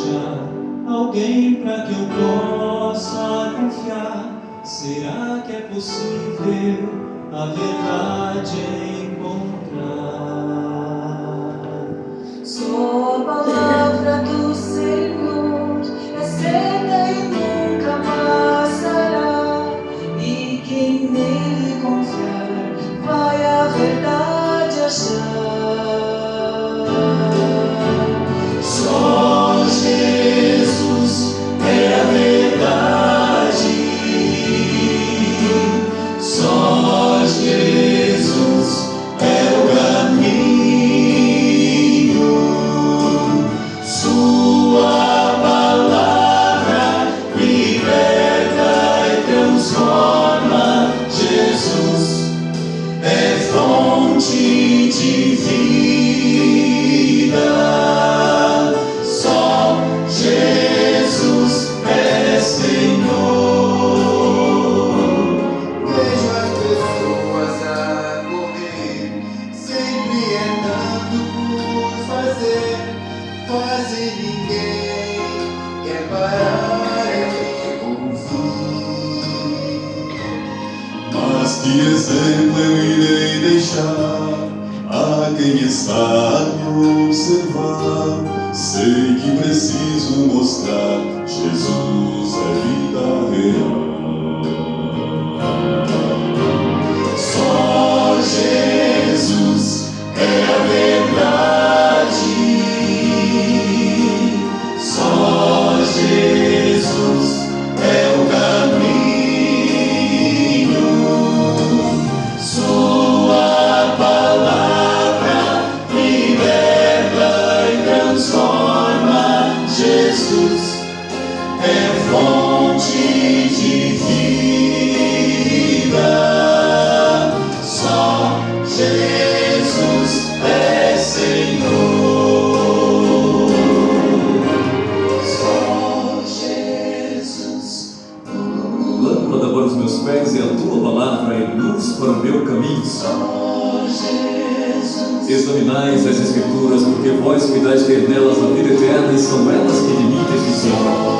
achar alguém para que eu possa confiar? Será que é possível a verdade encontrar? Só a palavra do Senhor é certa e nunca passará, e quem nele confiar vai a verdade achar. Só Jesus é a verdade, só Jesus é o caminho, sua palavra liberta e transforma. Jesus é fonte de vida, só Jesus é Senhor. Vejo as pessoas a correr, sempre andando por fazer. Quase ninguém quer parar e ouvir. Mas que exemplo eu irei deixar a quem está a me observar? Sei que preciso mostrar, Jesus é vida real. Só Jesus é a verdade, só Jesus é o caminho, sua palavra liberta e transforma. Jesus é fonte de vida, só Jesus é Senhor, só Jesus. Lâmpada para os meus pés e a tua palavra é luz para o meu caminho. Só Jesus. Examinais as Escrituras, porque vós cuidais ter nelas a vida eterna, e são elas que de mim testificam.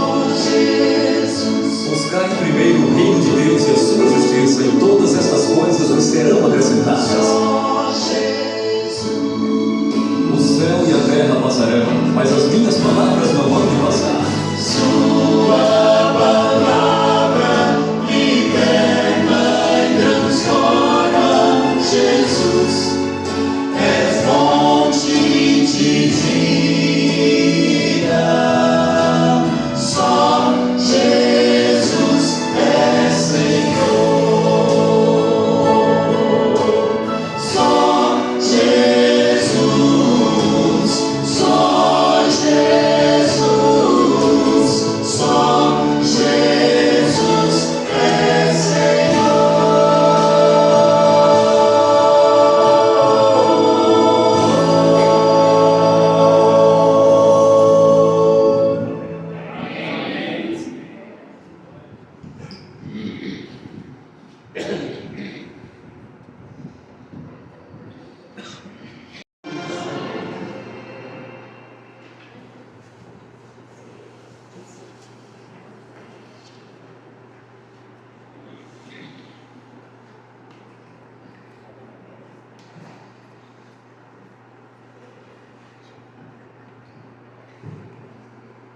Buscai primeiro o reino de Deus e a sua justiça, e todas estas coisas vos serão acrescentadas. O céu e a terra passarão, mas as minhas palavras não hão de passar. Sua palavra liberta e transforma. Jesus é fonte de vida, só Jesus é Senhor, só Jesus, só Jesus, só Jesus é Senhor.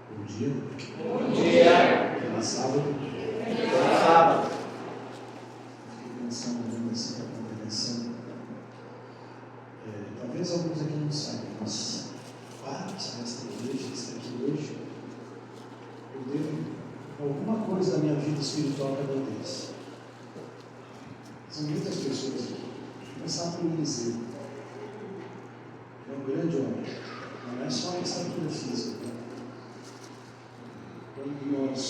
Bom dia. Bom dia. Era sábado. Sábado. Fiquei pensando, olhando assim para a congregação. Talvez alguns aqui não saibam, mas parte desta igreja que está aqui hoje, eu devo alguma coisa da minha vida espiritual a cada vez. São muitas pessoas aqui. Vou começar por Eliseu. É um grande homem. Não é só a estatura física. Quando nós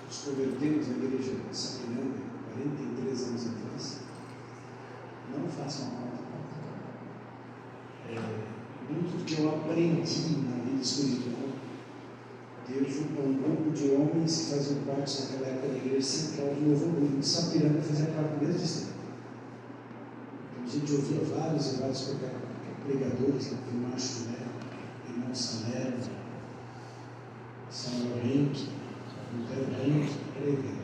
nos convertemos na igreja de Sapiranga, 43 anos atrás, não façam mal. Muito do que eu aprendi na vida espiritual, Deus juntou um grupo de homens que faziam parte naquela época da igreja central de Novo Hamburgo, de Sapiranga, fazia parte do mesmo distrito. A gente ouvia vários e vários pregadores, irmão Macho, irmão Salerno, Samuel Henrique, Lutero Henrique, prega.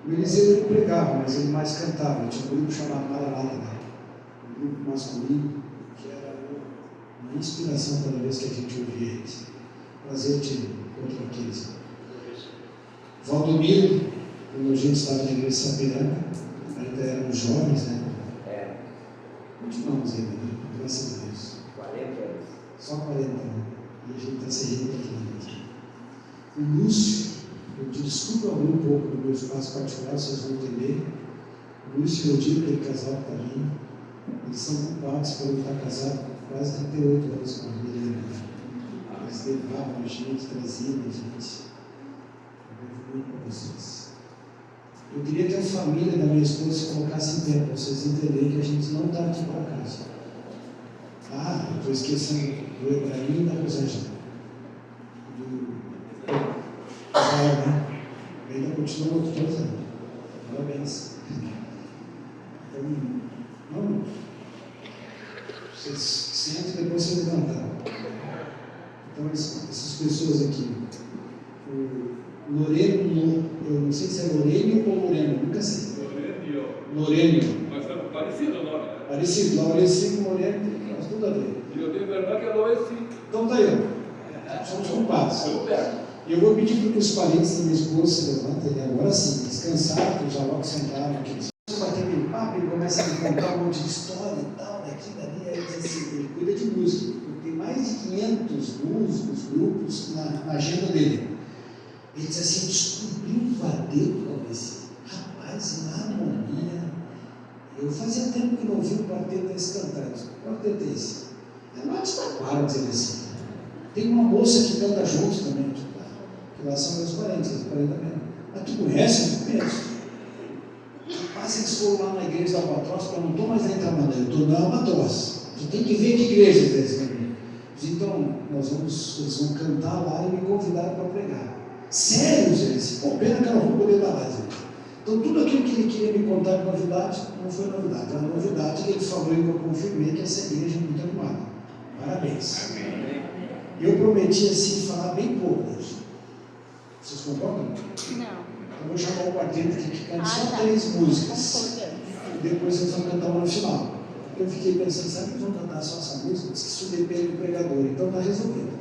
O Eliseu ele pregava, mas ele mais cantava. Tinha um grupo chamado Maranata, um grupo masculino, que era uma inspiração toda vez que a gente ouvia eles. Prazer te encontrar aqui. Valdomiro, quando a gente estava na igreja de Sapiranga, ainda éramos jovens, né? Continuamos ainda, né? Graças a Deus. 40 anos. Só 40 anos. E a gente está seguindo aqui. O Lúcio, eu desculpa abrir um pouco do meu espaço particular, vocês vão entender. O Lúcio e o Odir, aquele casal que está ali, eles são culpados por eu estar casado há quase 38 anos com a Milena. Eles levavam a gente, traziam a gente. Eu devo muito para vocês. Eu queria que a família da minha esposa se colocasse em pé, para vocês entenderem que a gente não está aqui para casa. Ah, eu estou esquecendo do Ebraim e da Rosângela. Do Israel, né? Ainda continua todos anos. Parabéns. Então, não. Vocês sentem e depois se levantam. Então, essas pessoas aqui. O Loreno, eu não sei se é Loreno ou Loreno, nunca sei. Loreno. Mas é parecido o nome, né? Parecido, Laurecinho, Loreno, faz tudo a ver. E eu tenho verdade que é Laurecinho. Então tá aí, ó. Somos culpados. E eu vou pedir para que os parentes da minha esposa se levantem e agora sim, descansaram, que já logo sentaram aqui. Começa a bater aquele papo, ele começa a me contar um monte de história e tal, daqui, dali, aí ele diz assim, ele cuida de música. Tem mais de 500 músicos, grupos na agenda dele. Ele diz assim, descobri um quarteto, Laurecinho. Rapaz, uma harmonia. Eu fazia tempo que não vi um quarteto desse cantando. Que quarteto é esse? É lá de Taquara, dizer assim. Tem uma moça que canta junto também, que lá são meus parentes, 40 mesmo. Mas tu conhece? Eu conheço. Rapaz, eles foram lá na igreja da Albatroz, eu não estou mais na Tramandaí, eu estou na Albatroz. Tu tem que ver que igreja é essa. Então, eles vão cantar lá e me convidaram para pregar. Sério, gente? Pô, pena que eu não vou poder dar lá, gente. Então, tudo aquilo que ele queria me contar de novidade, não foi novidade. A novidade que ele falou e eu confirmei que essa igreja é muito animada. Parabéns. Eu prometi assim falar bem pouco hoje. Vocês concordam? Não. Eu vou chamar o quarteto aqui que canta só tá. 3 músicas. E depois eles vão cantar uma no final. Eu fiquei pensando, sabe que eles vão cantar só essa música? Diz que isso depende do pregador. Então está resolvido.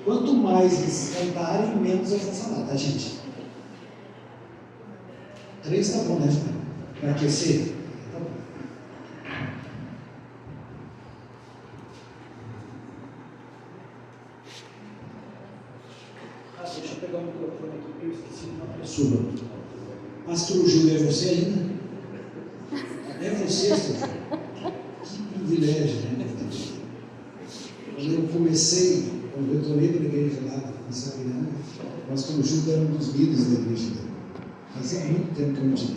Quanto mais eles cantarem, menos eu vou falar, tá, gente? 3 tá bom, né, João? Para aquecer? Tá bom. Deixa eu pegar o microfone aqui, porque eu esqueci de uma pessoa. Pastor Júlio, é você ainda? É você, Pastor Júlio? Que privilégio, né? Quando eu comecei, quando eu estou indo na igreja lá em Sapiranga, o pastor Júlio era um dos líderes da igreja dele. Fazia muito tempo que eu não te vi.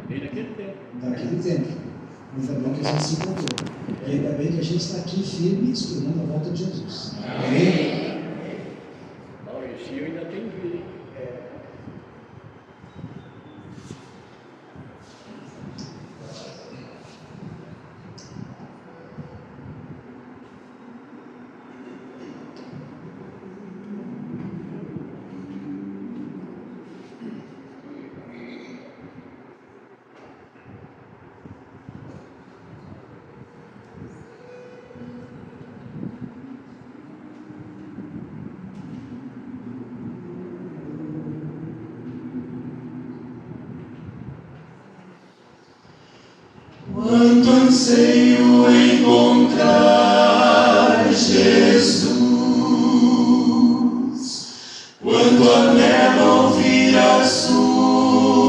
Desde aquele tempo. Daquele tempo. Ainda bem que a gente se encontrou. E ainda bem que a gente está aqui firme esperando a volta de Jesus. Amém? Maurício ainda tem vida, hein? Quanto anseio encontrar Jesus, quanto anelo ouvir a sua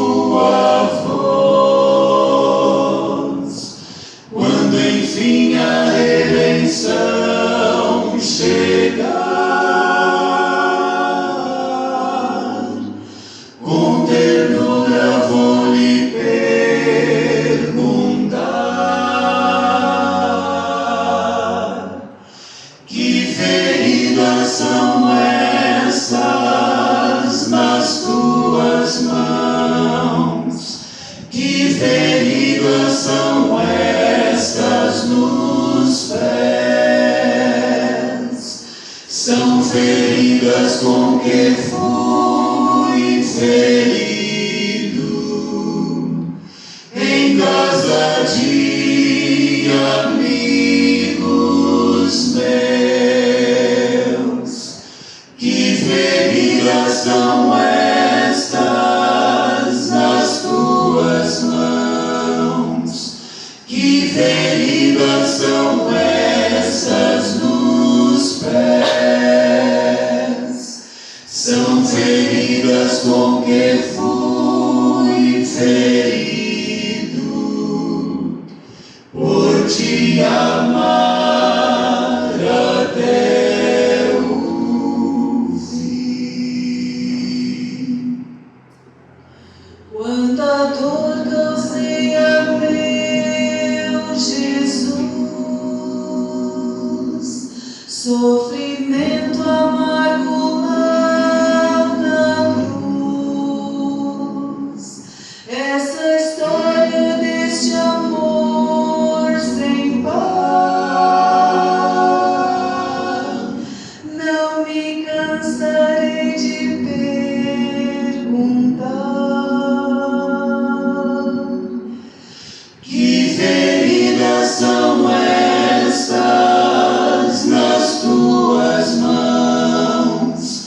voz, quando enfim a redenção chegar, com ternura vou lhe que feridas são essas nas tuas mãos? feridas com que fui ferido, em casa de amigos meus. Que feridas são estas nas tuas mãos? Que feridas são essas nos pés? São feridas com que fui ferido, por te amar até o fim. Quanta dor causei a meu Jesus, sofrimento amargo lá na cruz. Essa história deste amor sem par, não me cansarei de perguntar. Que feridas são estas nas tuas mãos?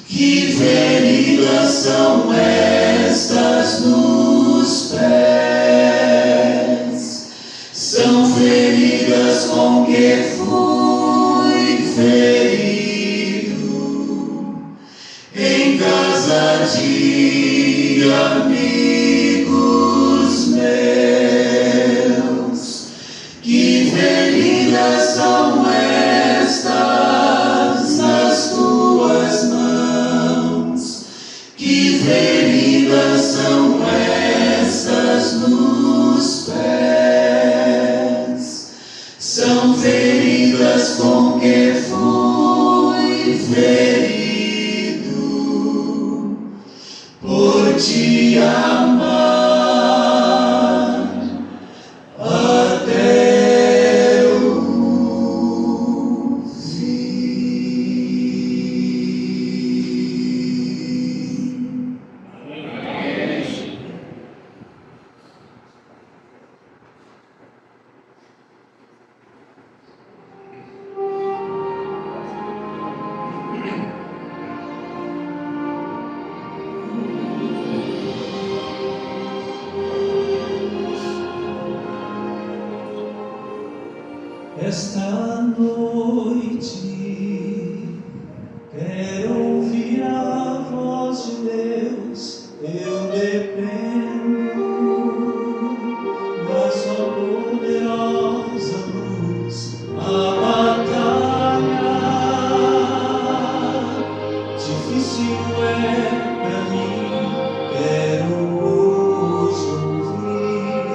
Que feridas são estas nos pés? São feridas com que fui ferido, em casa de amigos meus. Que feridas são estas nas tuas mãos? Que feridas são estas nos pés? São feridas com que fui ferido, por te amar até o fim. Esta noite quero ouvir a voz de Deus. Eu dependo da sua poderosa luz. A batalha difícil é pra mim. Quero hoje ouvir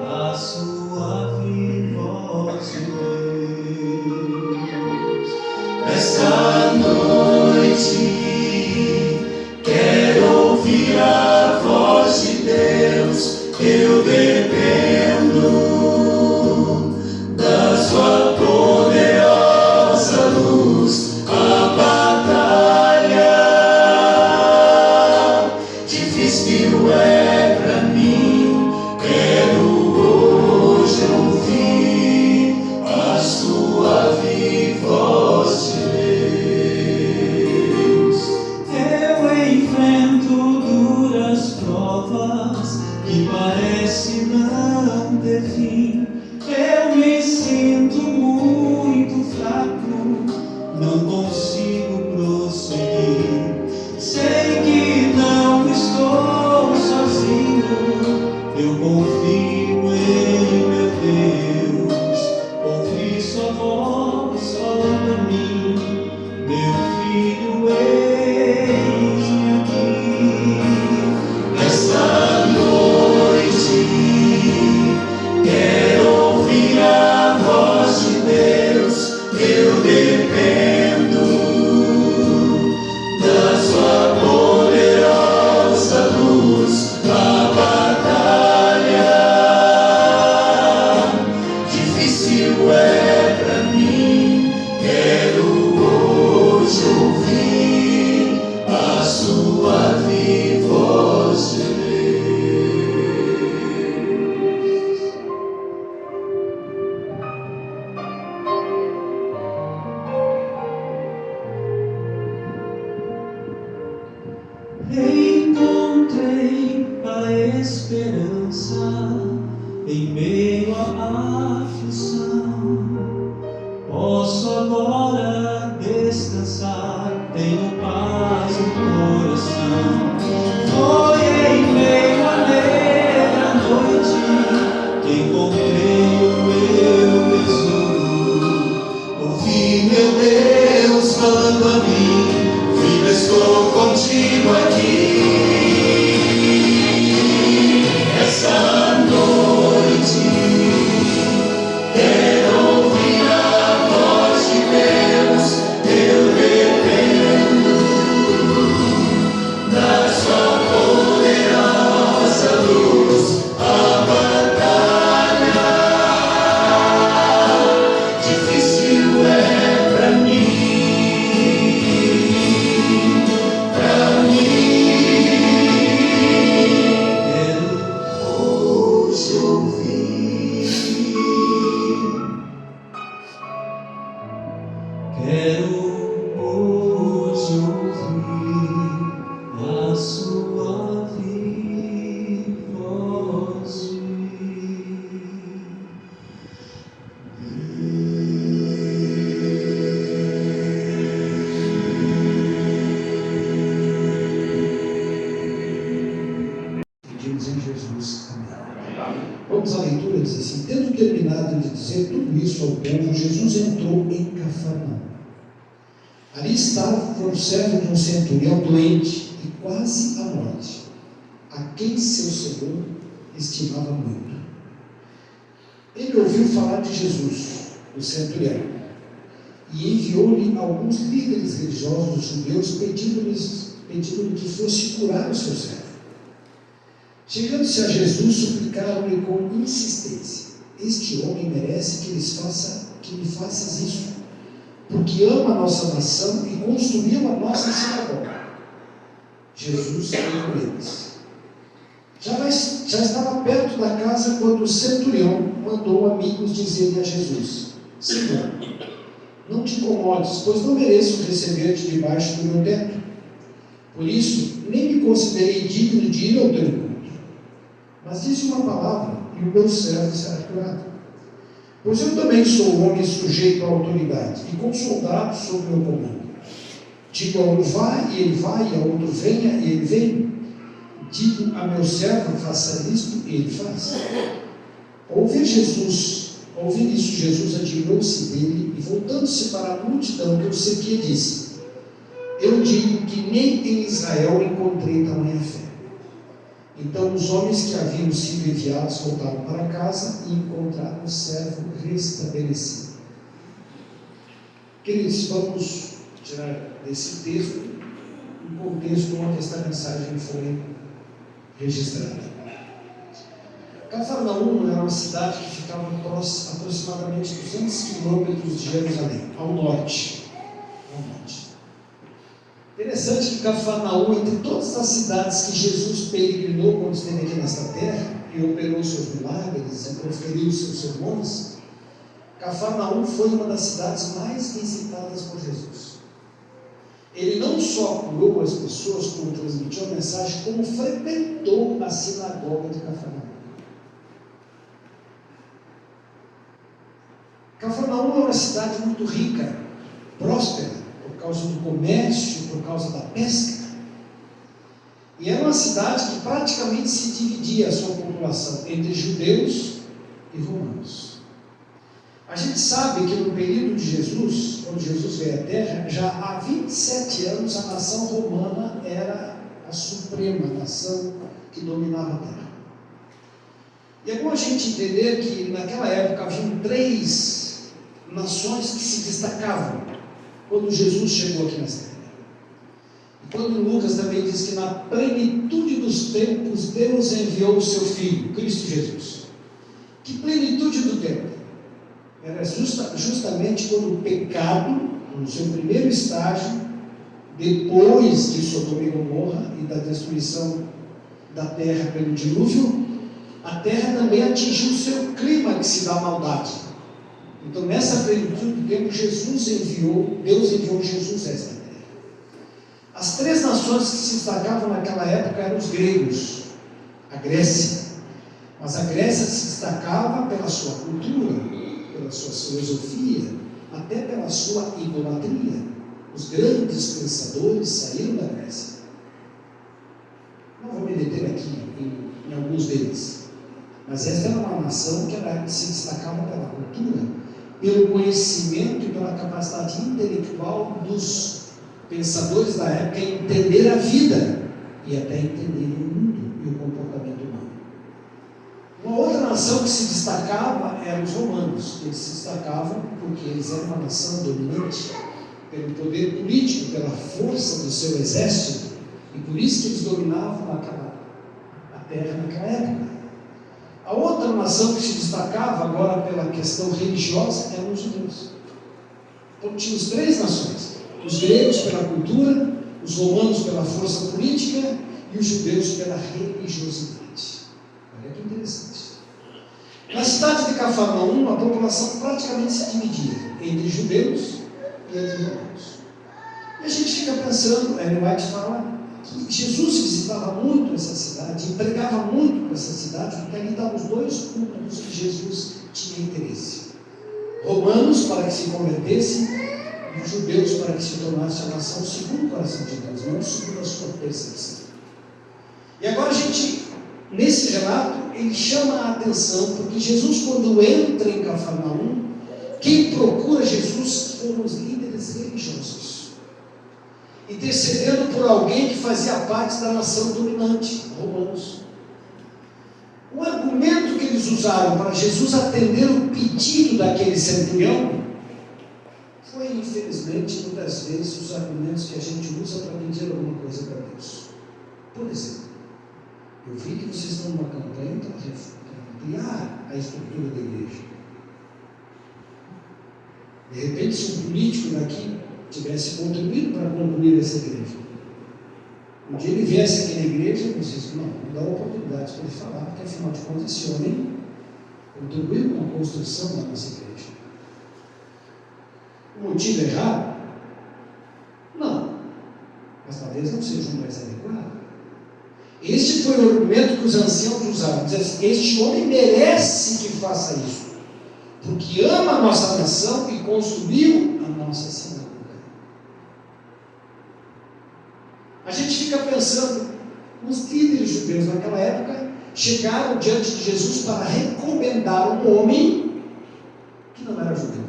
a suave voz de Deus. Esta noite quero ouvir a voz de Deus. Eu dependo da sua poderosa luz. A batalha difícil é Encontrei a esperança em meio à aflição. Posso agora descansar, tenho paz no coração. Foi em meio à negra noite que encontrei o meu tesouro. Ouvi meu Deus falando a mim, filho, estou contigo aqui. Essa noite quero ouvir a voz de Deus. Eu dependo da sua poderosa luz. A batalha difícil é pra mim. Quero hoje ouvir a sua viva voz. Pedimos em Jesus. Amém. Vamos à leitura, diz assim: tendo terminado de dizer tudo isso ao povo, Jesus entrou em Cafarnaum. Ali estava o servo de um centurião doente e quase à morte, a quem seu senhor estimava muito. Ele ouviu falar de Jesus, o centurião, e enviou-lhe alguns líderes religiosos dos judeus, pedindo-lhe que fosse curar o seu servo. Chegando-se a Jesus, suplicaram-lhe com insistência: este homem merece que lhe faças isso, porque ama a nossa nação e construiu a nossa sinagoga. Jesus veio com eles. Já estava perto da casa quando o centurião mandou amigos dizerem a Jesus: Senhor, não te incomodes, pois não mereço receber-te debaixo do meu teto. Por isso, nem me considerei digno de ir ao teu encontro. Mas dize uma palavra e o meu servo será curado. Pois eu também sou um homem sujeito à autoridade e com soldados sob meu comando. Digo a um vai e ele vai, e a outro venha e ele vem. Digo a meu servo faça isto e ele faz. Ao ouvir isso, Jesus admirou-se dele e voltando-se para a multidão que o seguia disse: eu digo que nem em Israel encontrei tamanha fé. Então os homens que haviam sido enviados voltaram para casa e encontraram o servo restabelecido. Queridos, vamos tirar desse texto o contexto onde esta mensagem foi registrada. Cafarnaum era uma cidade que ficava aproximadamente 200 quilômetros de Jerusalém, ao norte. Interessante que Cafarnaum, entre todas as cidades que Jesus peregrinou quando esteve aqui nesta terra e operou seus milagres e proferiu seus sermões, Cafarnaum foi uma das cidades mais visitadas por Jesus. Ele não só curou as pessoas, como transmitiu a mensagem, como frequentou a sinagoga de Cafarnaum. Cafarnaum é uma cidade muito rica, próspera, por causa do comércio, por causa da pesca. E era uma cidade que praticamente se dividia a sua população entre judeus e romanos. A gente sabe que no período de Jesus, quando Jesus veio à Terra, já há 27 anos a nação romana era a suprema nação que dominava a Terra. E é bom a gente entender que naquela época haviam 3 nações que se destacavam quando Jesus chegou aqui nessa terra. E quando Lucas também diz que na plenitude dos tempos Deus enviou o seu Filho, Cristo Jesus. Que plenitude do tempo? Era justamente quando o pecado, no seu primeiro estágio, depois de Sodoma e Gomorra e da destruição da terra pelo dilúvio, a terra também atingiu o seu clímax da maldade. Então, nessa plenitude do tempo, Deus enviou Jesus a esta terra. As três nações que se destacavam naquela época eram os gregos, a Grécia. Mas a Grécia se destacava pela sua cultura, pela sua filosofia, até pela sua idolatria. Os grandes pensadores saíram da Grécia. Não vou me deter aqui em alguns deles, mas esta era uma nação que se destacava pela cultura, pelo conhecimento e pela capacidade intelectual dos pensadores da época em entender a vida e até entender o mundo e o comportamento humano. Uma outra nação que se destacava eram os romanos. Eles se destacavam porque eles eram uma nação dominante pelo poder político, pela força do seu exército, e por isso que eles dominavam a terra naquela época. A outra nação que se destacava agora pela questão religiosa eram os judeus. Então tínhamos três nações: os gregos pela cultura, os romanos pela força política e os judeus pela religiosidade. Olha que interessante. Na cidade de Cafarnaum, a população praticamente se dividia entre judeus e entre romanos. E a gente fica pensando, Ellen White fala que Jesus visitava muito essa cidade, empregava muito para essa cidade, porque ali estavam os dois públicos que Jesus tinha interesse: romanos para que se convertessem e os judeus para que se tornasse a nação segundo o coração de Deus, não segundo a sua percepção. E agora a gente, nesse relato, ele chama a atenção, porque Jesus, quando entra em Cafarnaum, quem procura Jesus foram os líderes religiosos, intercedendo por alguém que fazia parte da nação dominante, romanos. O argumento que eles usaram para Jesus atender o pedido daquele centurião foi, infelizmente, muitas vezes os argumentos que a gente usa para pedir alguma coisa para Deus. Por exemplo, eu vi que vocês estão numa campanha para ampliar a estrutura da igreja. De repente, se um político daqui tivesse contribuído para concluir essa igreja, um dia ele viesse aqui na igreja, vocês não dá oportunidade para ele falar, porque afinal de contas esse homem contribuiu com a construção da nossa igreja. O motivo errado? Não, mas talvez não seja o mais adequado. Este foi o argumento que os anciãos usaram: dizer assim, este homem merece que faça isso, porque ama a nossa nação e construiu a nossa sinagoga. A gente fica pensando, os líderes judeus naquela época chegaram diante de Jesus para recomendar um homem que não era judeu,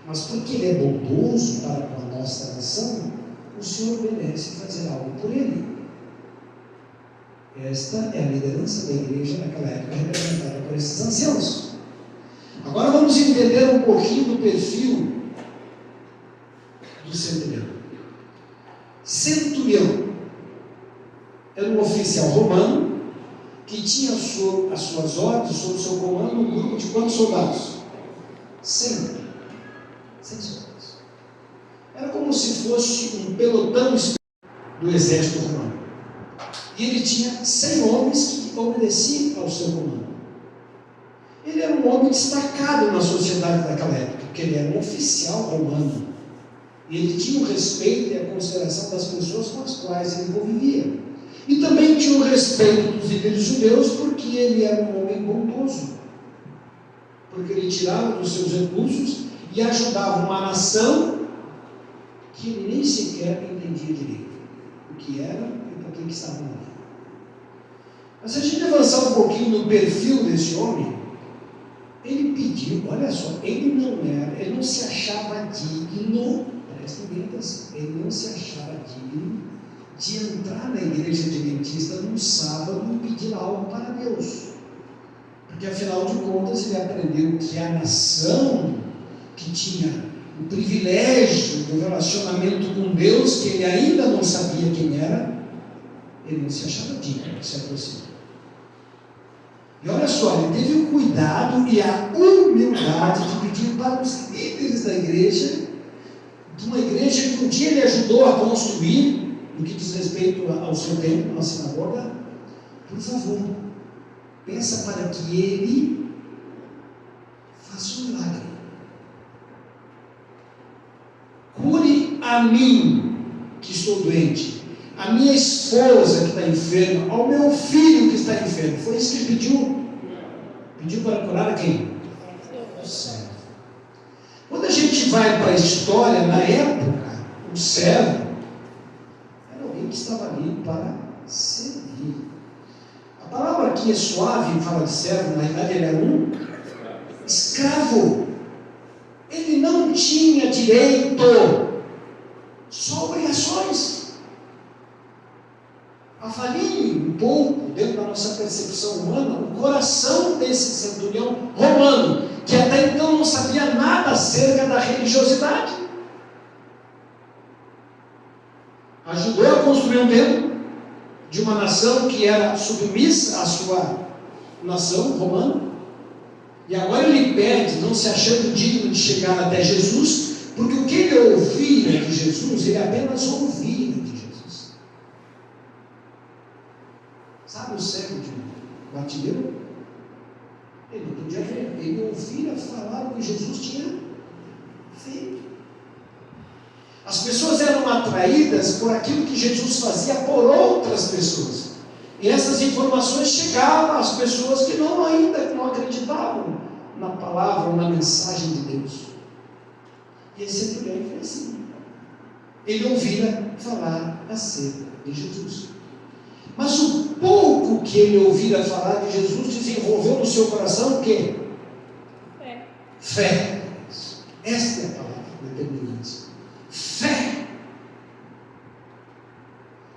mas porque ele é bondoso para com a nossa nação, o Senhor merece fazer algo por ele. Esta é a liderança da igreja naquela época, representada por esses anciãos. Agora vamos entender um pouquinho do perfil do centurião. Centurião era um oficial romano que tinha as suas ordens, sob seu comando, um grupo de quantos soldados? 100 soldados. Era como se fosse um pelotão do exército romano. E ele tinha 100 homens que obedeciam ao seu comando. Ele era um homem destacado na sociedade daquela época, porque ele era um oficial romano. E ele tinha o respeito e a consideração das pessoas com as quais ele convivia. E também tinha o respeito dos líderes judeus, porque ele era um homem bondoso. Porque ele tirava dos seus recursos e ajudava uma nação que ele nem sequer entendia direito o que era e para que estavam ali. Mas se a gente avançar um pouquinho no perfil desse homem, ele pediu, olha só, ele não se achava digno, prestem bem atenção, ele não se achava digno de entrar na igreja adventista num sábado e pedir algo para Deus. Porque afinal de contas ele aprendeu que a nação que tinha o privilégio do relacionamento com Deus, que ele ainda não sabia quem era, ele não se achava digno de se aproximar. E olha só, ele teve o cuidado e a humildade de pedir para os líderes da igreja, de uma igreja que um dia ele ajudou a construir, no que diz respeito ao seu templo, na sinagoga: por favor, peça para que ele faça um milagre. Cure a mim que estou doente, a minha esposa que está enferma, ao meu filho que está enfermo. Foi isso que ele pediu? Pediu para curar a quem? O servo. Quando a gente vai para a história, na época, o servo era alguém que estava ali para servir. A palavra aqui é suave, fala de servo, na verdade ele era um escravo. Ele não tinha direito, só obrigações. Avalie um pouco, dentro da nossa percepção humana, o coração desse centurião romano, que até então não sabia nada acerca da religiosidade. Ajudou a construir um templo de uma nação que era submissa à sua nação romana. E agora ele pede, não se achando digno de chegar até Jesus, porque o que ele ouvia de Jesus, ele apenas ouvia de Jesus. Sabe o cego de Bartimeu? Ele não podia ver, ele ouvia falar o que Jesus tinha feito. As pessoas eram atraídas por aquilo que Jesus fazia por outras pessoas. E essas informações chegavam às pessoas que ainda não acreditavam na palavra ou na mensagem de Deus. E esse centurião foi assim. Ele ouvia falar acerca de Jesus. Mas o pouco que ele ouvira falar de Jesus desenvolveu no seu coração o quê? Fé. Esta é a palavra determinante. Fé.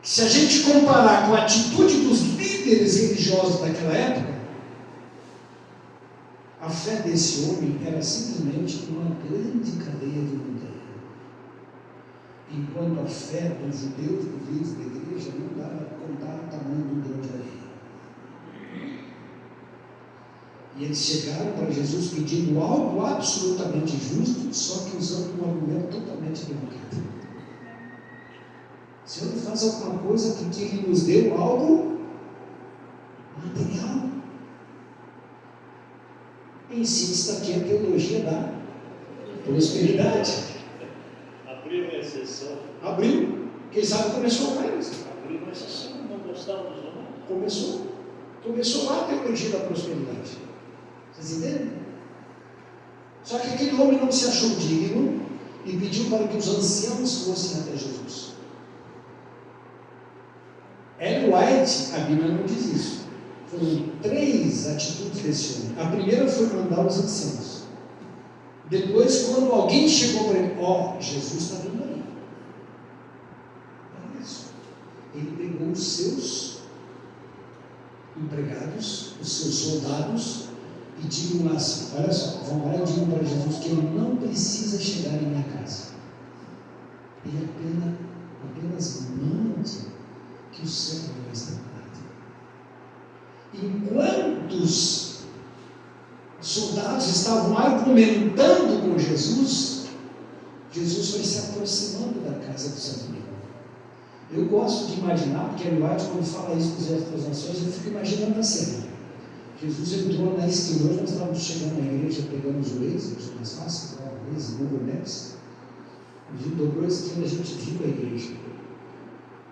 Se a gente comparar com a atitude dos líderes religiosos daquela época, a fé desse homem era simplesmente uma grande cadeia de montanha. Enquanto a fé dos judeus, dos líderes da igreja, não dava para contar o tamanho do grão de areia. E eles chegaram para Jesus pedindo algo absolutamente justo, só que usando um argumento totalmente equivocado. O Senhor faz alguma coisa porque Ele nos deu algo material. Insista aqui a teologia da prosperidade. Abriu uma exceção. Abriu. Quem sabe começou com eles. Abriu uma exceção, não gostava dos romanos. Começou lá a teologia da prosperidade. Vocês entendem? Só que aquele homem não se achou digno e pediu para que os anciãos fossem até Jesus. Ellen White, a Bíblia não diz isso. Foram 3 atitudes desse homem. A primeira foi mandar os anciãos. Depois, quando alguém chegou para ele, Jesus está vindo aí. Olha isso. Ele pegou os seus empregados, os seus soldados, e digam assim, olha só, vão lá e digam para Jesus que ele não precisa chegar em minha casa. Ele apenas mande que o servo vai estar curado. Enquanto os soldados estavam argumentando com Jesus, Jesus foi se aproximando da casa do centurião. Eu gosto de imaginar, porque Ellen White, quando fala isso com as nações, eu fico imaginando a cena. Jesus entrou na esquina, hoje nós estávamos chegando na igreja, pegando os Waze, mais fácil, Waze, Google Maps. A gente dobrou a esquina, a gente viu a igreja.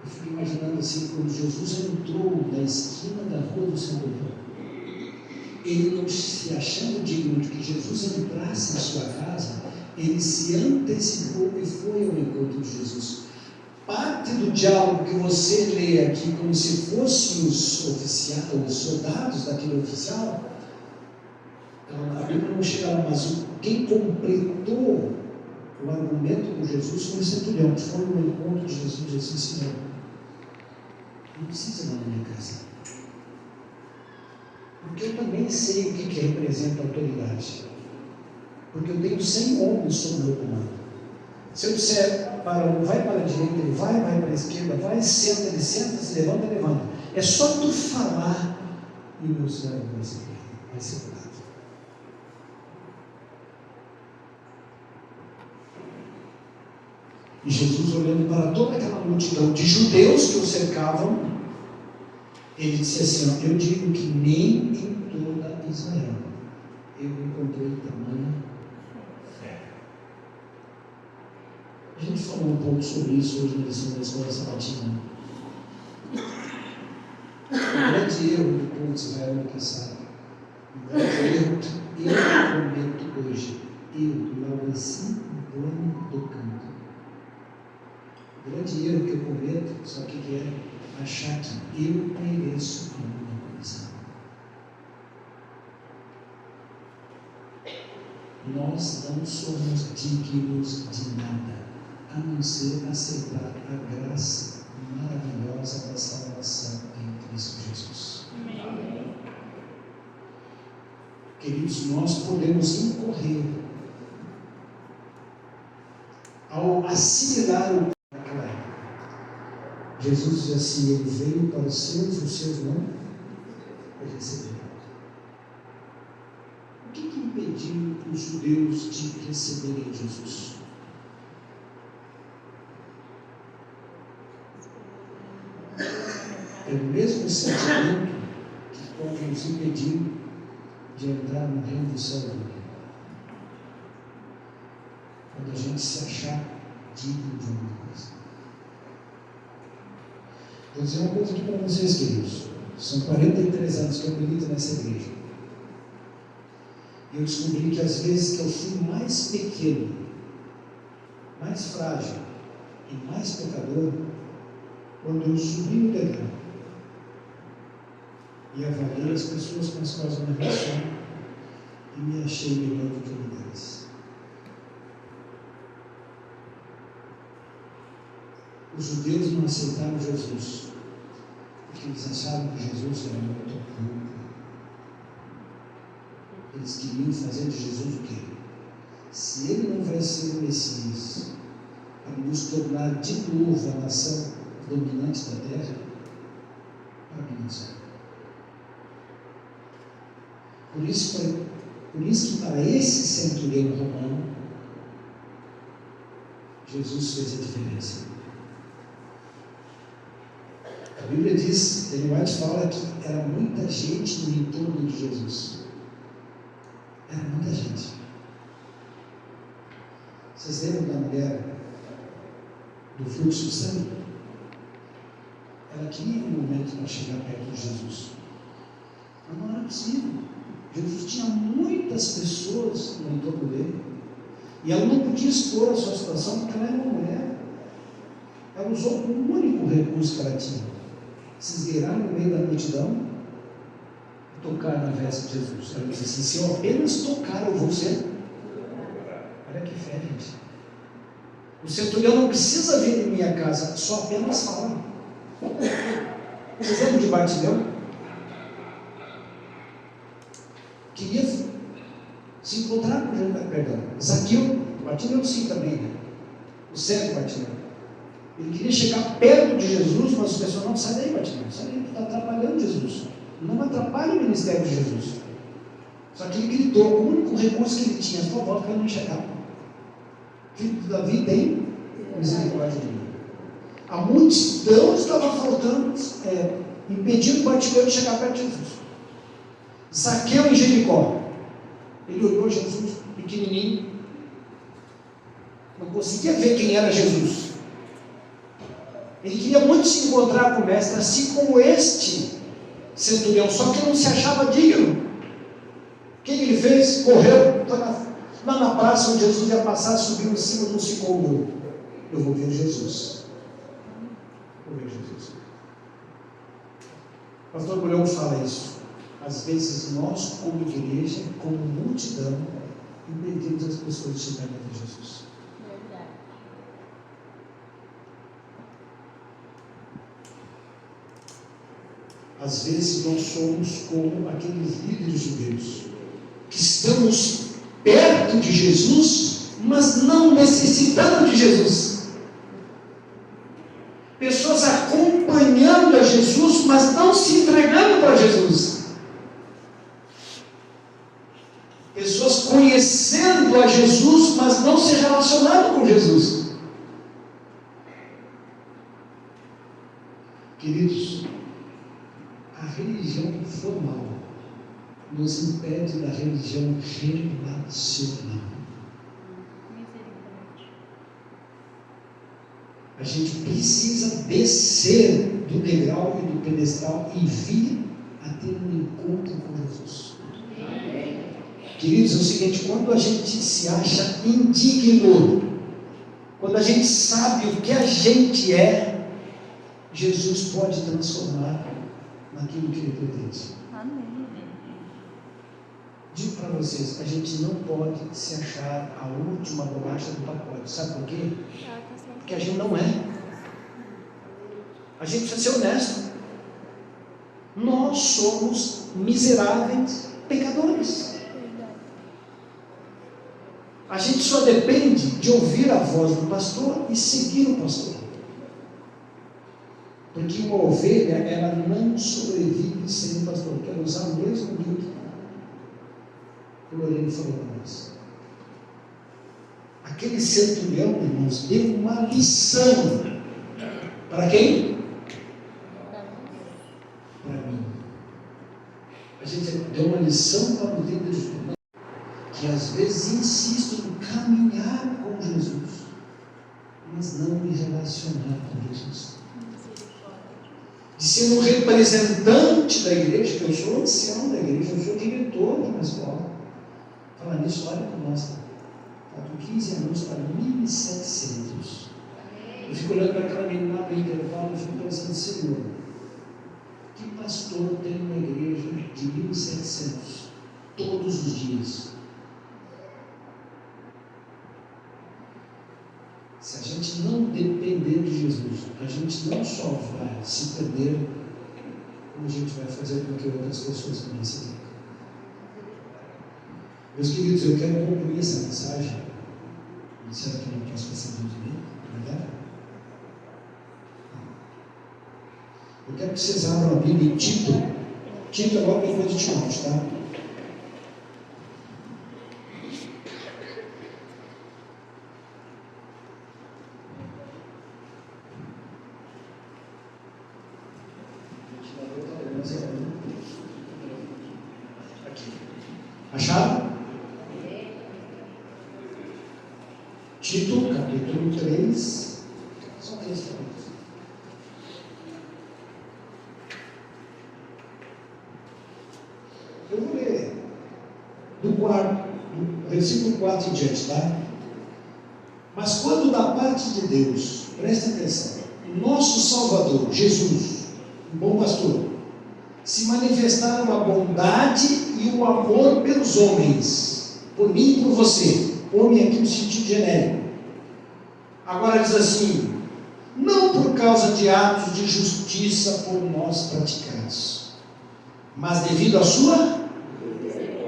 Eu fico imaginando assim, quando Jesus entrou na esquina da rua do centurião, ele não se achando digno de que Jesus entrasse na sua casa, ele se antecipou e foi ao encontro de Jesus. Parte do diálogo que você lê aqui, como se fossem os soldados daquele oficial, então, a Bíblia não chega lá, mas quem completou o argumento com Jesus foi o centurião, que foi no encontro de Jesus. Jesus disse: não precisa ir lá na minha casa, porque eu também sei o que representa a autoridade, porque eu tenho 100 homens sob o meu comando. Se eu disser vai para a direita, ele vai para a esquerda, vai, senta, ele senta, se levanta, ele levanta. É só tu falar e o meu servo vai ser curado. E Jesus, olhando para toda aquela multidão de judeus que o cercavam, ele disse assim: eu digo que nem em toda Israel eu encontrei tamanha fé. A gente falou um pouco sobre isso hoje na lição da escola sabatina. O grande erro do povo de Israel é que sabe. O grande erro que eu cometo hoje, eu, Laureci, dono do canto. O grande erro que eu cometo, sabe o que é? Achar que eu mereço alguma coisa. Nós não somos dignos de nada, a não ser aceitar a graça maravilhosa da salvação em Cristo Jesus. Amém. Queridos, nós podemos incorrer ao assimilar o naquela época. Jesus diz assim: ele veio para os seus não o receberam. O que impediu os judeus de receberem Jesus? É o mesmo sentimento que pode nos impedir de entrar no reino do céu. Quando a gente se achar digno de alguma coisa. Vou dizer uma coisa aqui para vocês, queridos. São 43 anos que eu milito nessa igreja. E eu descobri que às vezes que eu fui mais pequeno, mais frágil e mais pecador quando eu subi no degrau e avaliei as pessoas com as quais eu me relaciono e me achei melhor do que o deles. Os judeus não aceitaram Jesus porque eles achavam que Jesus era muito puro. Eles queriam fazer de Jesus o quê? Se ele não vai ser o Messias para nos tornar de novo a nação dominante da terra, para mim não serve. Por isso que para esse centurião romano, Jesus fez a diferença. A Bíblia diz, Ellen White fala que era muita gente no entorno de Jesus. Era muita gente. Vocês lembram da mulher do fluxo de sangue? Ela queria um momento para chegar perto de Jesus. Mas não era possível. Jesus tinha muitas pessoas no entorno dele. E ela não podia expor a sua situação porque ela era uma mulher. Ela usou o único recurso que ela tinha: se esgueirar no meio da multidão e tocar na veste de Jesus. Ela disse assim: se eu apenas tocar, eu vou ser. Olha que fé, gente. O centurião não precisa vir em minha casa, só apenas fala. Vocês lembram de Bartimeu? Queria se encontrar com Jesus, perdão, Zaqueu, Bartimeu sim também, né? O cego Bartimeu. Ele queria chegar perto de Jesus, mas as pessoas não, sai daí, Bartimeu, sai daí, tu está atrapalhando Jesus. Não atrapalha o ministério de Jesus. Só que ele gritou, o único recurso que ele tinha, a sua voz para não enxergar. Filho de Davi, tem misericórdia de mim. A multidão estava faltando, impedindo Bartimeu de chegar perto de Jesus. Zaqueu em Jericó, ele olhou Jesus pequenininho, não conseguia ver quem era Jesus. Ele queria muito se encontrar com o mestre, assim como este centurião, só que não se achava digno. O que ele fez? Correu, lá na praça onde Jesus ia passar, subiu em cima de um sicômoro. Eu vou ver Jesus. Vou ver Jesus. O pastor Bulhão fala isso. Às vezes nós, como igreja, como multidão, impedimos as pessoas de chegarem até Jesus. Verdade. Às vezes nós somos como aqueles líderes judeus, que estamos perto de Jesus, mas não necessitando de Jesus. Pessoas acompanhando a Jesus, mas não se entregando para Jesus. Pessoas conhecendo a Jesus, mas não se relacionando com Jesus. Queridos, a religião formal nos impede da religião relacional. A gente precisa descer do degrau e do pedestal e vir a ter um encontro com Jesus. Queridos, é o seguinte, quando a gente se acha indigno, quando a gente sabe o que a gente é, Jesus pode transformar naquilo que Ele pretende. Amém. Digo para vocês, a gente não pode se achar a última bolacha do pacote. Sabe por quê? Porque a gente não é. A gente precisa ser honesto. Nós somos miseráveis pecadores. A gente só depende de ouvir a voz do pastor e seguir o pastor. Porque uma ovelha, ela não sobrevive sem o pastor. Quero usar o mesmo link que o Lorene falou para nós. Aquele centurião, irmãos, deu uma lição. Para quem? Para mim. A gente deu uma lição para o tempo de Jesus. Que às vezes insisto em caminhar com Jesus, mas não me relacionar com Jesus. De ser um representante da igreja, que eu sou ancião da igreja, eu sou diretor de uma escola. Falar nisso, olha para nós. Faltam 15 anos para 1.700. Eu fico olhando para aquela menina lá no intervalo e fico pensando, Senhor, que pastor tem uma igreja de 1.700 todos os dias? Se a gente não depender de Jesus, a gente não só vai se perder, como a gente vai fazer com que outras pessoas também se percam. Meus queridos, eu quero concluir essa mensagem. Disseram que não tinha esquecido de mim, não é verdade? Eu quero que vocês abram a Bíblia em Tito. Tito é logo depois de Timóteo, tá? Acharam? Tito, capítulo 3. São 3 capítulos. Eu vou ler do versículo 4 em diante, tá? Mas quando da parte de Deus, presta atenção, nosso Salvador, Jesus, o bom pastor, se manifestaram a bondade e o amor pelos homens, por mim e por você. Homem aqui no sentido genérico. Agora diz assim, não por causa de atos de justiça por nós praticados, mas devido à sua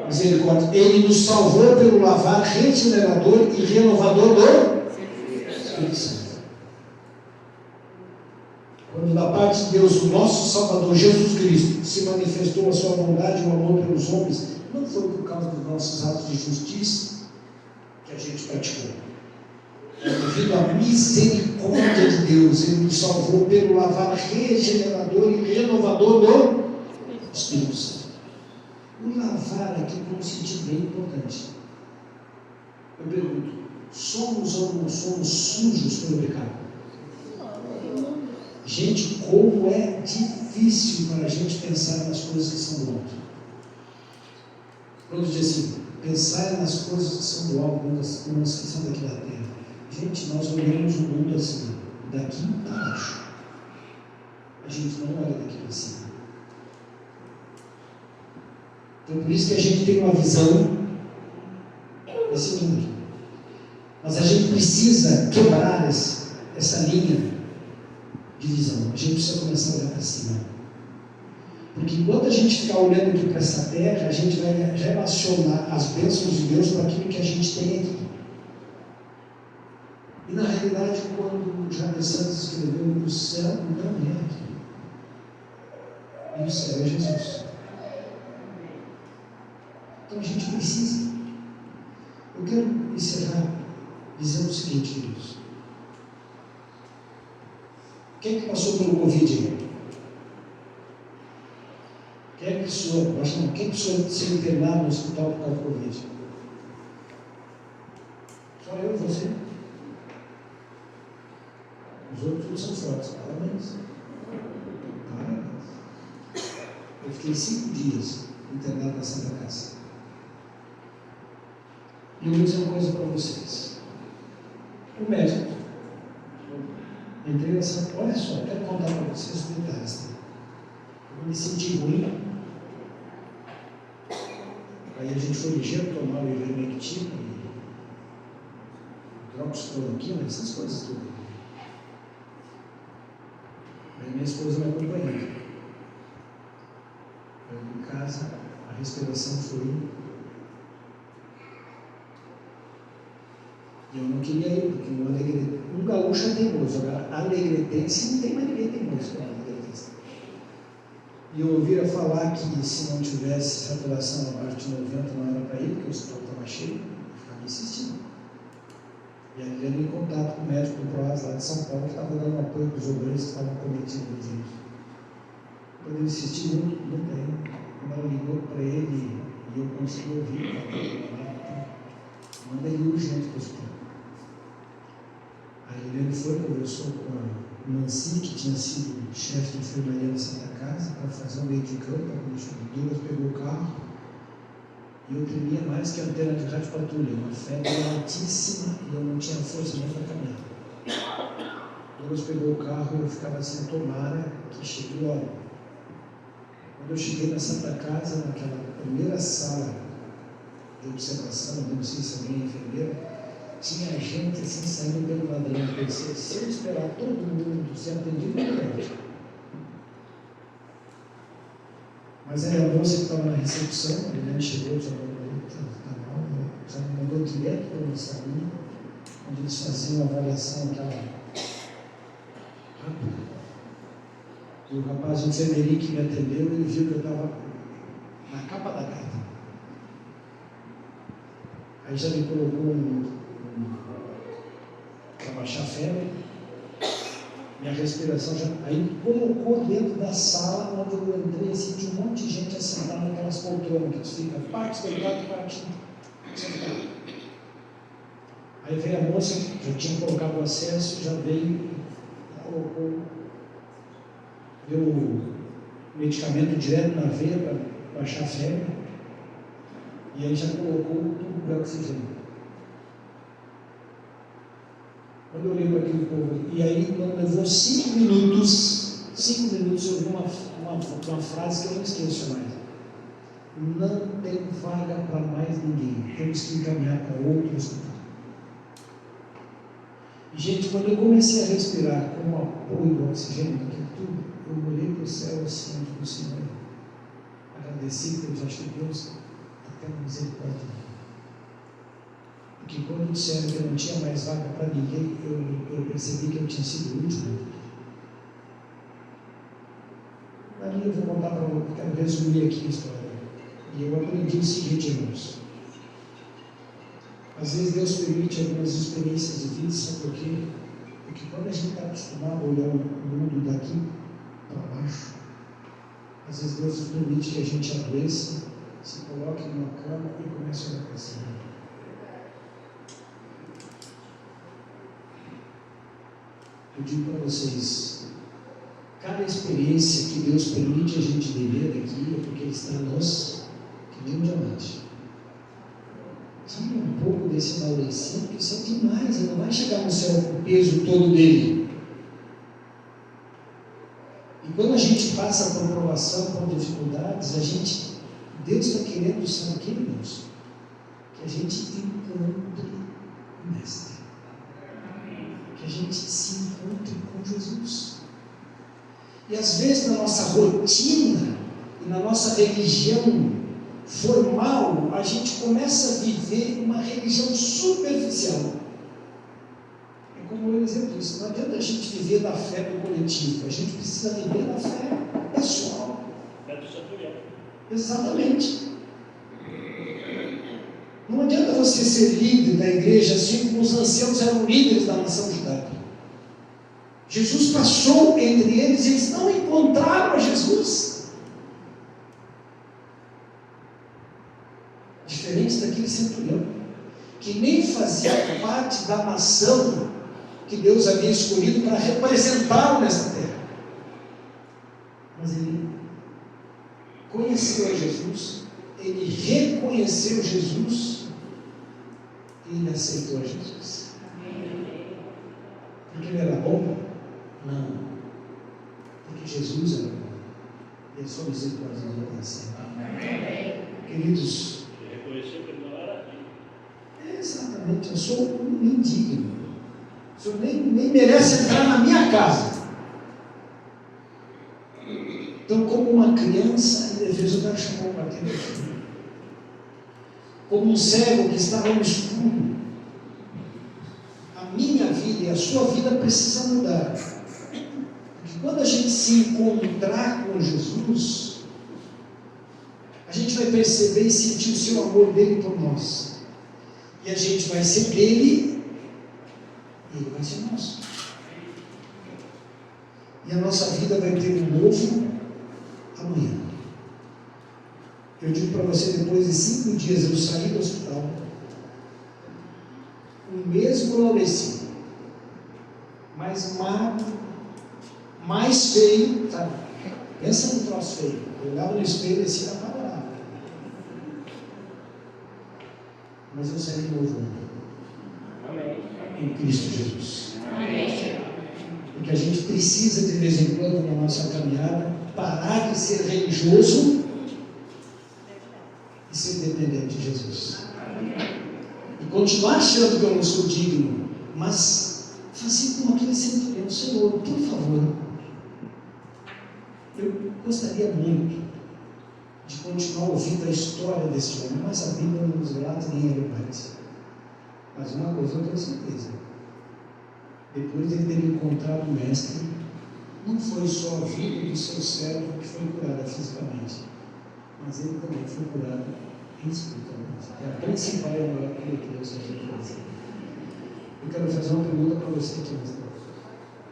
misericórdia. Ele nos salvou pelo lavar regenerador e renovador do Espírito Santo. Quando da parte de Deus, o nosso Salvador Jesus Cristo, se manifestou a sua bondade e o amor pelos homens, não foi por causa dos nossos atos de justiça que a gente praticou. É devido à misericórdia de Deus. Ele nos salvou pelo lavar regenerador e renovador do Espírito Santo. O lavar aqui tem um sentido bem importante. Eu pergunto, somos ou não somos sujos pelo pecado? Gente, como é difícil para a gente pensar nas coisas que são do alto. Quando diz assim, pensar nas coisas que são do alto, como as que são daqui da terra. Gente, nós olhamos o mundo assim, daqui para baixo. A gente não olha daqui para cima. Então, por isso que a gente tem uma visão desse mundo. Mas a gente precisa quebrar essa linha de visão. A gente precisa começar a olhar para cima. Porque enquanto a gente ficar olhando aqui para essa terra, a gente vai relacionar as bênçãos de Deus com aquilo que a gente tem aqui. E na realidade, quando James Santos escreveu, o céu não é aqui. E o céu é Jesus. Então a gente precisa. Eu quero encerrar dizendo o seguinte, queridos. Quem que passou pelo Covid aí? Quem precisou ser internado no hospital por causa do Covid? Só eu e você? Os espíritos são fortes. Parabéns. Eu fiquei 5 dias internado na Santa Casa. E eu vou dizer uma coisa para vocês. O médico, entrei na Santa... Olha só, quero contar para vocês os detalhes. Eu me senti ruim. Aí a gente foi ligeiro tomar o ivermectina, hidroxicloroquina, essas coisas tudo. Aí minha esposa me acompanhou. Eu em casa, a respiração foi. E eu não queria ir, porque um gaúcho é teimoso. Agora, alegretense não tem mais ninguém teimoso que é alegretense. E eu ouvira falar que se não tivesse saturação abaixo de 90 não era para ir, porque o hospital estava cheio, eu ficava insistindo. E aí ele em contato com o médico do PROAS lá de São Paulo, que estava dando apoio para os obreiros que estavam cometidos no vírus. Quando eu insisti muito, não tem. Quando ela ligou para ele e eu consegui ouvir, manda ele urgente para o hospital. Aí ele foi, conversou com a Nancy, que tinha sido chefe de enfermaria da Santa Casa, para fazer um meio de campo, para quando Douglas pegou o carro. E eu tremia mais que a antena de rádio patrulha, uma febre altíssima e eu não tinha força nem para caminhar. Douglas pegou o carro e eu ficava assim, tomara que chegue logo. Quando eu cheguei na Santa Casa, naquela primeira sala de observação, não sei se alguém é enfermeira, tinha gente assim saindo pelo ladrão. Eu pensei, se eu esperar todo mundo ser atendido, não é. Mas aí a moça que estava na recepção, a menina chegou, já me mandou direto para uma salinha, onde eles faziam uma avaliação aquela rápida. E o rapaz, o enfermeirinho que me atendeu, ele viu que eu estava na capa da carta. Aí já me colocou para baixar a febre, minha respiração já. Aí colocou dentro da sala onde eu entrei assim, tinha um monte de gente assentada naquelas poltronas que tu fica parte deitado, parte sentado. Aí veio a moça que já tinha colocado o acesso, já veio e colocou, deu o medicamento direto na veia para baixar a febre, e aí já colocou o tubo de oxigênio. Quando eu olhei para aquele povo, e aí não levou 5 minutos eu ouvi uma frase que eu não esqueço mais. Não tem vaga para mais ninguém, temos que encaminhar para outro hospital. E, gente, quando eu comecei a respirar com o apoio do oxigênio, daquilo tudo, eu olhei para o céu assim, e falei, Senhor, agradeci, porque eu acho que Deus até uma misericórdia. Porque quando disseram que eu não tinha mais vaga para ninguém, eu percebi que eu tinha sido o último. Ali eu vou contar para vocês, quero resumir aqui a história. E eu aprendi o seguinte, irmãos. Às vezes Deus permite algumas experiências de vida, sabe por quê? Porque quando a gente está acostumado a olhar o mundo daqui para baixo, às vezes Deus permite que a gente adoeça, se coloque numa cama e comece a olhar para cima. Eu digo para vocês, cada experiência que Deus permite a gente viver aqui é porque Ele está em nós, que nem um diamante. Tira um pouco desse Maurício, porque isso é demais, ele não vai chegar no céu com o peso todo dele. E quando a gente passa por provação, por dificuldades, Deus está querendo, sabe o que, irmãos? Que a gente encontre o Mestre. Que a gente se encontre com Jesus. E às vezes na nossa rotina e na nossa religião formal, a gente começa a viver uma religião superficial. É como o exemplo disse, não adianta a gente viver da fé do coletivo, a gente precisa viver da fé pessoal. Fé do centurião. Exatamente. Não adianta você ser líder da igreja assim como os anciãos eram líderes da nação judaica. Jesus passou entre eles e eles não encontraram a Jesus. Diferente daquele centurião, que nem fazia parte da nação que Deus havia escolhido para representá-lo nessa terra. Mas ele conheceu a Jesus, ele reconheceu Jesus e ele aceitou a Jesus. Porque ele era bom? Não. Porque Jesus era bom. E a sua misericórdia não para sempre. Queridos, Ele reconheceu que ele não era digno. exatamente, eu sou um indigno. O senhor nem merece entrar na minha casa. Então, como uma criança indefesa, o cara chamou para atender. Como um cego que estava no escuro. A minha vida e a sua vida precisam mudar. Porque quando a gente se encontrar com Jesus, a gente vai perceber e sentir o seu amor dele por nós. E a gente vai ser dele e ele vai ser nosso. E a nossa vida vai ter um novo amanhã. Eu digo para você, depois de 5 dias eu saí do hospital, o mesmo Laureci, mais magro, mais feio, sabe? Pensa no troço feio. Eu olhava no espelho e assim, era palavra. Mas eu saí novo. Amém. Em Cristo Jesus. Amém. Porque a gente precisa de vez em quando na nossa caminhada parar de ser religioso e ser dependente de Jesus. E continuar achando que eu não sou digno, mas fazer como aquele centurião: Senhor, por favor, eu gostaria muito de continuar ouvindo a história desse homem, mas a Bíblia não nos relata nem ele mais. Mas uma coisa eu tenho certeza: depois de ele ter encontrado o Mestre, não foi só a vida do seu servo que foi curada fisicamente, mas ele também foi curado espiritualmente. É a principal e a maior cura que Deus quer fazer. Eu quero fazer uma pergunta para você aqui, Mestre.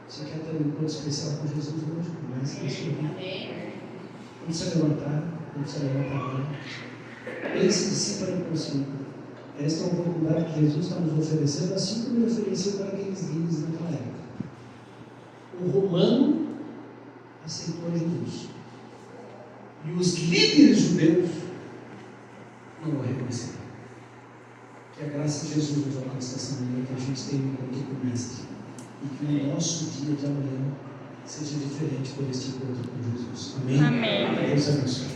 Você quer ter um encontro especial com Jesus hoje? Com o Mestre? Não precisa levantar, não precisa levantar a mão. Pense de si para consigo. Esta é uma oportunidade que Jesus está nos oferecendo, assim como ele ofereceu para aqueles líderes naquela época. O romano aceitou Jesus. E os líderes judeus não o reconheceram. Que a graça de Jesus nos alcance essa manhã, que a gente tenha um encontro com o Mestre. E que o nosso dia de amanhã seja diferente por este encontro com Jesus. Amém? Amém. Deus abençoe.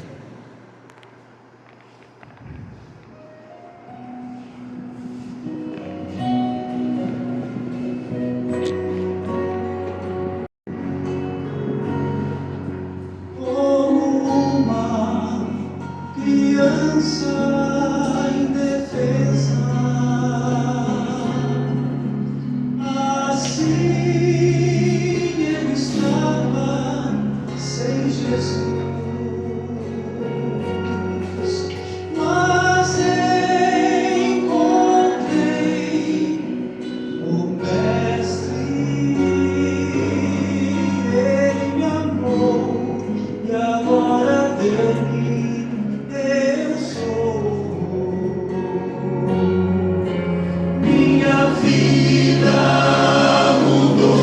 Vida mudou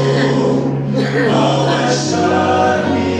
ao achar-me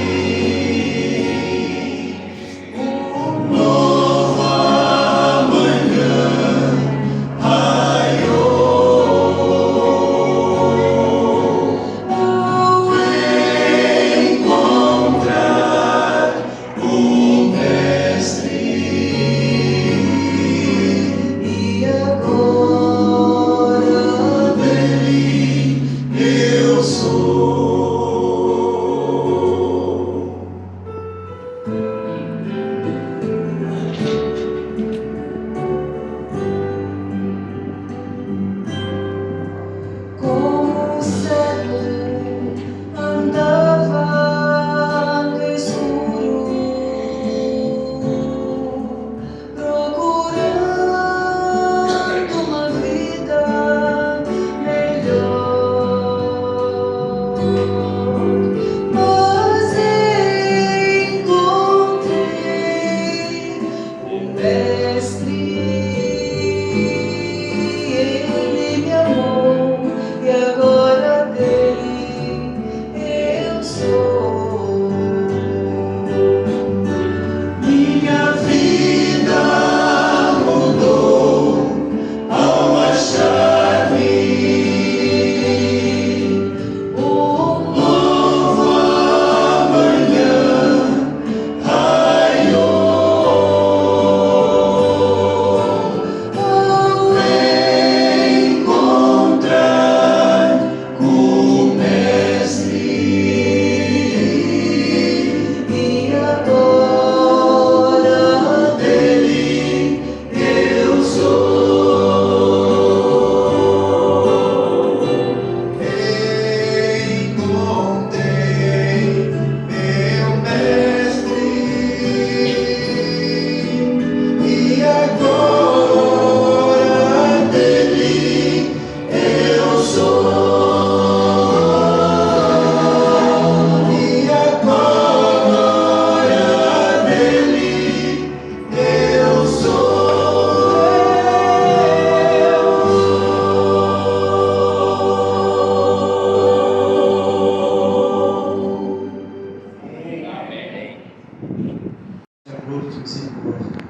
de misericórdia.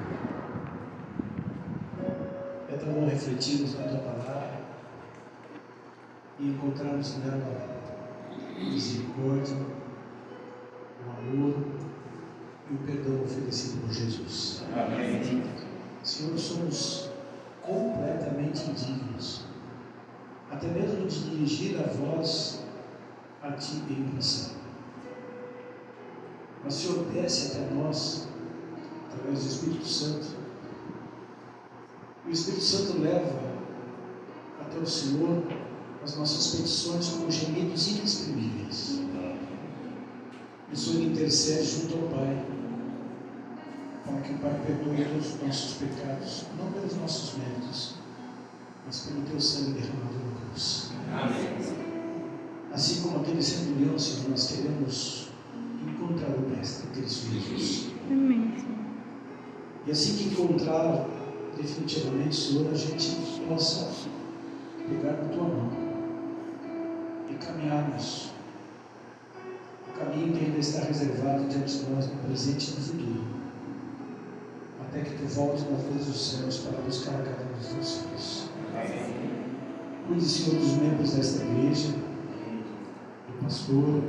É tão bom refletirmos na tua palavra e encontrarmos nela misericórdia, o amor e o perdão oferecido por Jesus. Amém. Senhor, somos completamente indignos, até mesmo de dirigir a voz a Ti em oração. Mas o Senhor desce até nós, através do Espírito Santo. O Espírito Santo leva até o Senhor as nossas petições com gemidos inexprimíveis. O Senhor intercede junto ao Pai, para que o Pai perdoe todos os nossos pecados, não pelos nossos méritos, mas pelo Teu sangue derramado na cruz. Amém. Assim como aquele centurião, Senhor, nós queremos encontrar o Mestre, Cristo Jesus. Amém, Senhor. E assim que encontrar definitivamente, Senhor, a gente possa pegar na Tua mão e caminharmos o caminho que ainda está reservado diante de nós no presente e no futuro, até que Tu voltes nas luzes dos céus para buscar cada um dos Teus filhos. Cuide, Senhor, dos membros desta igreja, do pastor,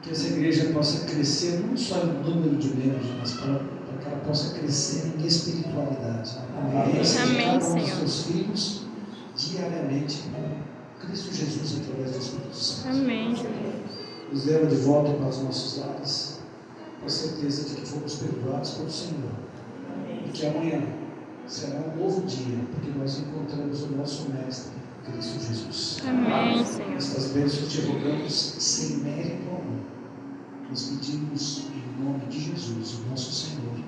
que essa igreja possa crescer não só em número de membros, mas para que ela possa crescer em espiritualidade, na convivência de cada um dos Teus filhos, diariamente com Cristo Jesus através do Espírito Santo. Amém. Nos leva de volta para os nossos lares, com a certeza de que fomos perdoados pelo Senhor e que amanhã será um novo dia, porque nós encontramos o nosso Mestre, Cristo Jesus. Amém, Senhor. Estas bênçãos te rogamos sem mérito algum. Nós pedimos em nome de Jesus, o nosso Senhor.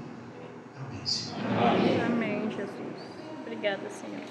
Amém, Senhor. Amém, Jesus. Obrigada, Senhor.